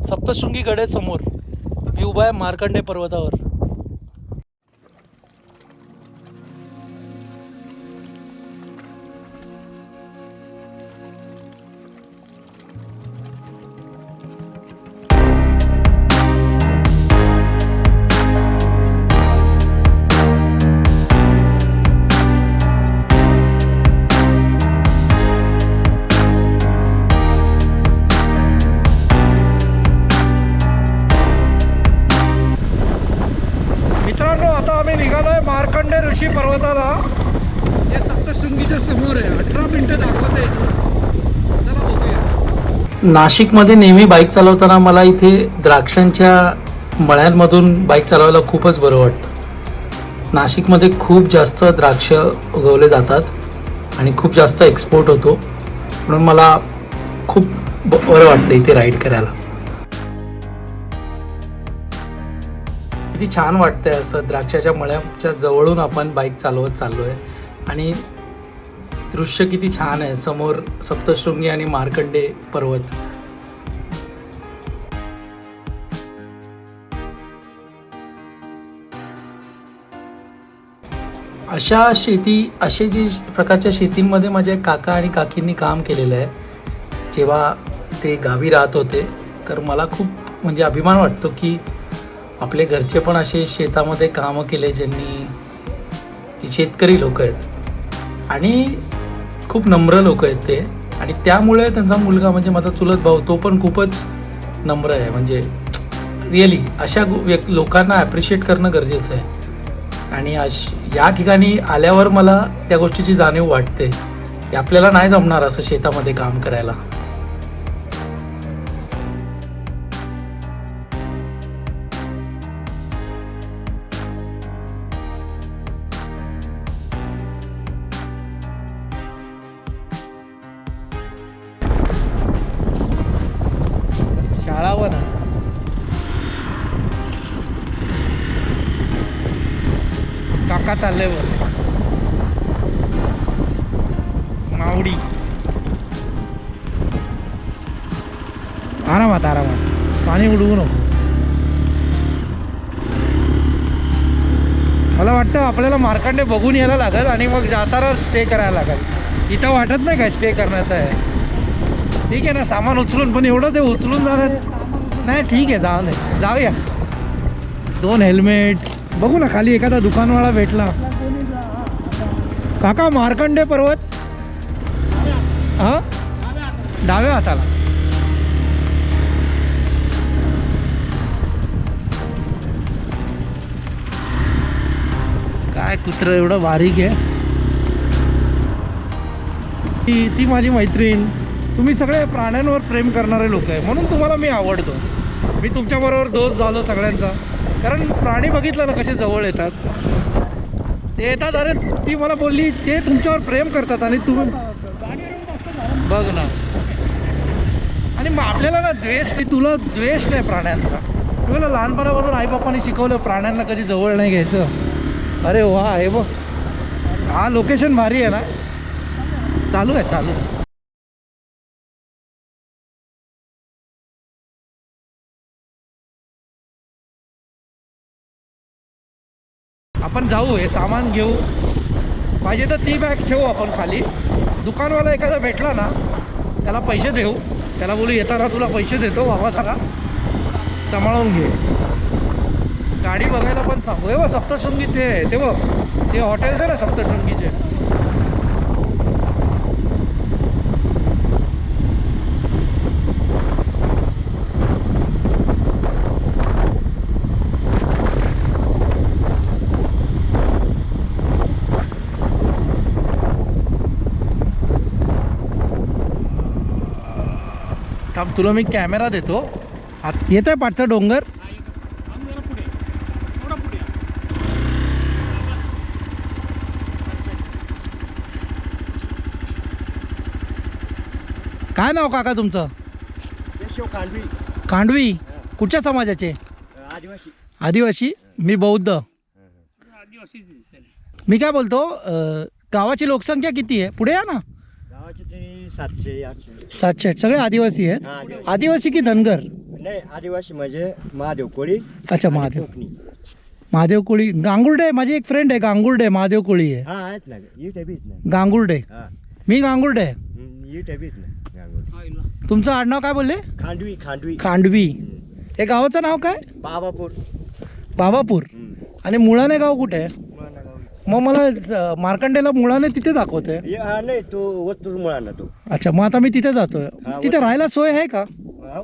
सप्तशृंगी गड समोर मी उभा आहे मार्कंडे पर्वतावर. मित्रांनो, आता आम्ही निघालोय मार्कंडे ऋषी पर्वताला, जे सप्तशृंगीच्या समोर आहे. 18 मिनिटं दाखवते इथून. चला बघूया. नाशिकमध्ये नेहमी बाईक चालवताना मला इथे द्राक्षांच्या मळ्यांमधून बाईक चालवायला खूपच बरं वाटतं. नाशिकमध्ये खूप जास्त द्राक्ष उगवले जातात आणि खूप जास्त एक्सपोर्ट होतो, म्हणून मला खूप बरं वाटतं इथे राईड करायला. किती छान वाटतंय असं द्राक्षाच्या मळ्याच्या जवळून आपण बाईक चालवत चाललोय आणि दृश्य किती छान आहे. समोर सप्तशृंगी आणि मार्कंडे पर्वत. असे जी प्रकारच्या शेतींमध्ये माझ्या काका आणि काकींनी काम केलेलं आहे. जेव्हा ते गावी राहत होते तर मला खूप म्हणजे अभिमान वाटतो की आपले घरचे पण असे शेतामध्ये कामं केले, ज्यांनी शेतकरी लोक आहेत आणि खूप नम्र लोक आहेत ते. आणि त्यामुळे त्यांचा मुलगा म्हणजे माझा चुलत भाऊ, तो पण खूपच नम्र आहे. म्हणजे रिअली अशा लोकांना ॲप्रिशिएट करणं गरजेचं आहे. आणि या ठिकाणी आल्यावर मला त्या गोष्टीची जाणीव वाटते की आपल्याला नाही जमणार असं शेतामध्ये काम करायला. शाळावर काका चालले वर मावडी. आरामात आरामात, पाणी उडवू नको. मला वाटतं आपल्याला मार्कंडे बघून यायला लागेल आणि मग जाताना स्टे करायला लागेल. इथं वाटत नाही काय स्टे करण्याचं आहे. ठीक आहे ना, सामान उचलून, पण एवढं ते उचलून जाणार नाही. ठीक आहे, जाऊया. 2 हेल्मेट बघू ना, खाली एखादा दुकानवाला भेटला. काका, मार्कंडे पर्वत हां डाव्या हाताला. काय कुत्रं एवढं बारीक आहे. ती माझी मैत्रीण. तुम्ही सगळे प्राण्यांवर प्रेम करणारे लोक आहे, म्हणून तुम्हाला मी आवडतो. मी तुमच्याबरोबर दोस्त झालो सगळ्यांचा, कारण प्राणी बघितलं ना कसे जवळ येतात. ते येतात, अरे ती मला बोलली ते तुमच्यावर प्रेम करतात आणि तुम्ही बघ ना. आणि मग आपल्याला ना तुला द्वेष नाही प्राण्यांचा. तुला लहानपणापासून आईबापांनी शिकवलं प्राण्यांना कधी जवळ नाही घ्यायचं. अरे वा, हे बघ, हा लोकेशन भारी आहे ना. चालू आहे. आपण जाऊ, हे सामान घेऊ. पाहिजे तर ती बॅग ठेवू आपण खाली. दुकानवाला एखादा भेटला ना, त्याला पैसे देऊ. त्याला बोलू येताना तुला पैसे देतो बाबा, त्याला सांभाळून घे. गाडी बघायला पण सांगू. हे बघ सप्तशृंगी, ते बघ ते हॉटेल्स आहे ना सप्तशृंगीचे. थांब, तुला मी कॅमेरा देतो. येत आहे पाठचा डोंगर. काय नाव काका तुमचं? कांडवी. कांडवी. कुठच्या समाजाचे? आदिवासी. आदिवासी. मी बौद्ध. मी काय बोलतो, गावाची लोकसंख्या किती आहे? पुढे या ना. गावाची 700-800. 700. सगळे आदिवासी आहेत? आदिवासी की धनगर? नाही आदिवासी म्हणजे महादेव कोळी अच्छा आणि महादेव कोकणी. महादेव कोळी गांगुर्डे माझी एक फ्रेंड आहे गांगुर्डे महादेव कोळी आहे हा आहेत ना इथे बीच ना. गांगुर्डे हा मी गांगुर्डे आहे. इथे बीच ना गांगोळी. तुमचं आडनाव काय बोलले खांडवी खांडवी. खांडवी हे गावाचं नाव काय बाबापूर. बाबापूर आणि मुळाने गाव कुठे आहे मग मला मार्कंडेला मुळाने तिथे दाखवते हा नाही तो वस्तूर मुळा ना तो. अच्छा मग आता मी तिथे जातोय हा, तिथे राहायला सोय आहे का हो.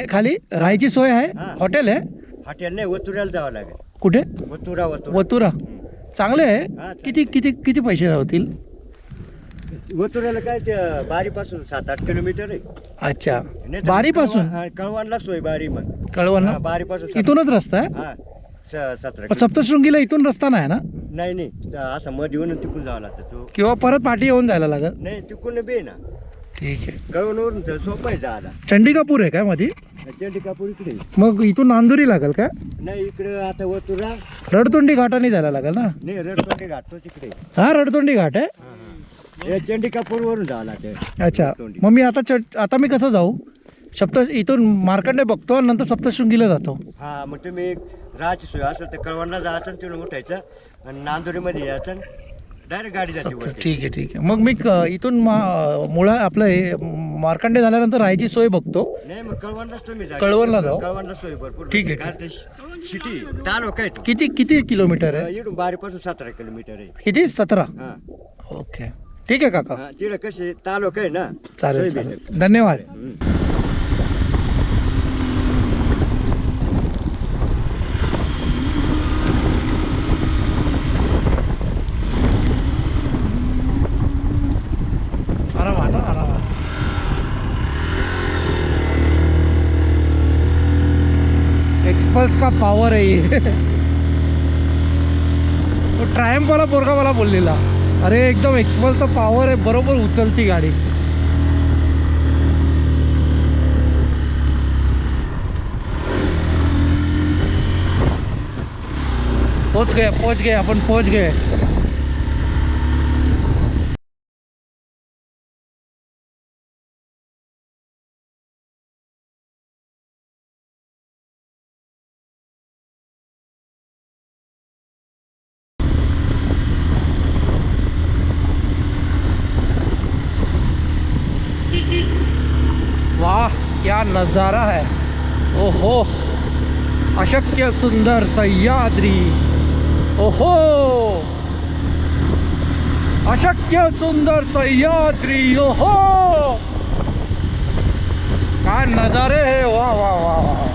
खाली राहायची सोय आहे हा. हॉटेल आहे हॉटेल नाही वतुऱ्याला जावं लागेल. कुठे वतुरा वतुरा. वतुरा चांगले आहे हा, किती किती किती पैसे होतील वतुऱ्याला काय ते बारीपासून 7-8 किलोमीटर आहे. अच्छा नाही तर बारीपासून कळवणला सोय बारी मग. कळवण हा, बारीपासून इथूनच रस्ता आहे हा 17 पण सप्तशृंगीला इथून रस्ता नाही ना नाही नाही तर असं मध्ये येऊन तिकून जावं लागतं तो. किंवा परत पाठी येऊन जायला लागत नाही तिकून बे ना ठीक आहे कळवणवरून तर सोपं आहे जायला. चंडिकापूर आहे काय मध्ये चंडिकापूर इकडे. मग इथून नांदुरी लागेल का नाही इकडे आता वतुरा रडतोंडी घाटाने जायला लागेल ना नाही रडतोंडी घाटतो तिकडे. हा रडतोंडी घाट आहे हे चंडिकापूर वरून जावं लागतं. अच्छा रडतोंडी. मग मी आता मी कसं जाऊ इथून मार्कंडे बघतो आणि नंतर सप्तशृंगीला जातो हा मग तुम्ही राहायची सोय असेल तर कळवणला जायचं आणि तिकडून उठायचं आणि नांदुरीमध्ये यायचं डायरेक्ट गाडी जाते वरती. ठीक आहे मग मी इथून मुळा आपलं हे मार्कंडे झाल्यानंतर राहायची सोय बघतो नाही मग कळवणलाच तुम्ही जा. कळवणला जाऊ? कळवणला सोय भरपूर. ठीक आहे, कारण ते सिटी तालुका आहे तो. किती किती किलोमीटर आहे इकडून बारीपासून 17 किलोमीटर आहे. किती 17 हा ओके ठीक आहे काका हा, तिकडे कसे तालुका आहे ना. चालेल सोय चालेल भेटेल. धन्यवाद आरामात आरामात एक्सपल्स का पावर आहे ये तो ट्रायम्फ वाला पोरगा मला बोललेला अरे एकदम एक्सपल्सचा पावर आहे बरोबर उचलती गाडी पहुंच गए अपन पहुंच गए वाह क्या नज़ारा है ओहो अशक्य सुंदर सह्याद्री ओहो अशक्य सुंदर सह्याद्री ओहो काय नजारे है वाह वाह वाह वाह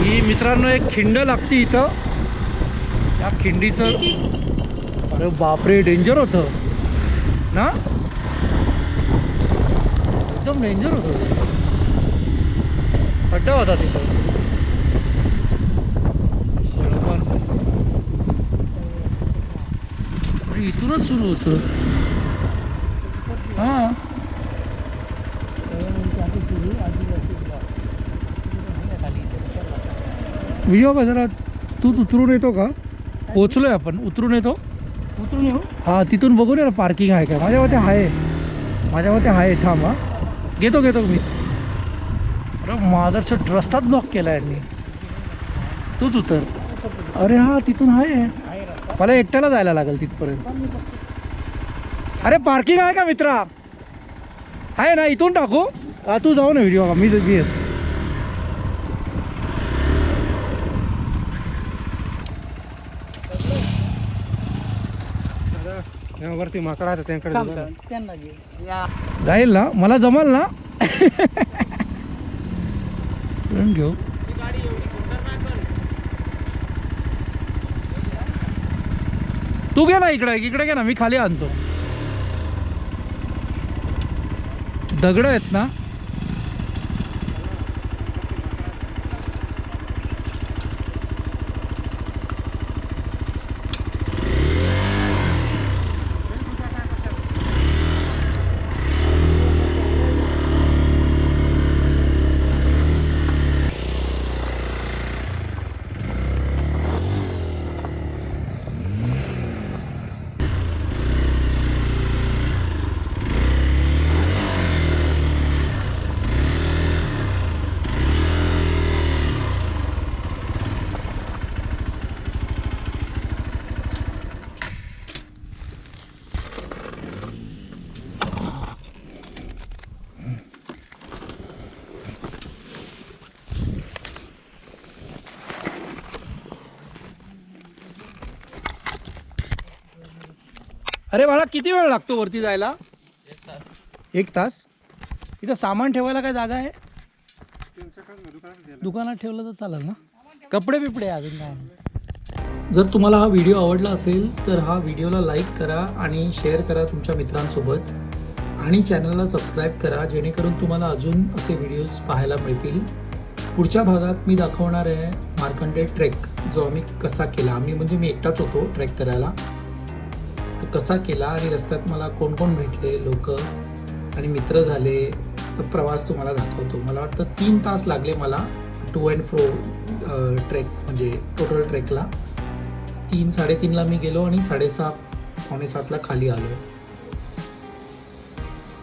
ही मित्रांनो एक खिंड लागते इथं या खिंडीचं अरे बापरे डेंजर होतं ना एकदम डेंजर होतं खड्डा होता तिथं बरोबर अरे इथूनच सुरू होतं हां विजय का जरा तूच उतरून येतो का पोचलोय आपण उतरून येतो उतरून येऊ. हा तिथून बघू ना पार्किंग आहे का माझ्या मते आहे थांब हा घेतो मी अरे माझा रस्ताच ब्लॉक केला यांनी तूच उतर अरे हा तिथून आहे मला एकट्याला जायला लागेल तिथपर्यंत अरे पार्किंग आहे का मित्रा आहे ना इथून टाकू हा तू जाऊ ना व्हिडिओ मी येत वरती माकड आहे त्यांकडे जाईल ना मला जमाल ना घेऊ तू घे ना इकडे घे ना मी खाली आणतो दगड आहेत ना अरे बाळा किती वेळ लागतो वरती जायला? 1 तास. इथं सामान ठेवायला काय जागा आहे? दुकानात ठेवलं तर चालेल ना? कपडे बिपडे अजून काय? जर तुम्हाला हा व्हिडिओ आवडला असेल तर हा व्हिडिओला लाईक करा आणि शेअर करा तुमच्या मित्रांसोबत आणि चॅनलला सबस्क्राईब करा जेणेकरून तुम्हाला अजून असे व्हिडिओज पाहायला मिळतील. पुढच्या भागात मी दाखवणार आहे मार्कंडे ट्रेक जो आम्ही कसा केला. मी एकटाच होतो ट्रेक करायला. तो कसा केला आणि रस्त्यात मला कोण कोण भेटले लोक आणि मित्र झाले तर प्रवास तुम्हाला दाखवतो. मला वाटतं 3 तास लागले मला टू अँड फ्रो ट्रेक म्हणजे टोटल ट्रेकला. 3-3:30ला मी गेलो आणि 6:30-7:45ला खाली आलो.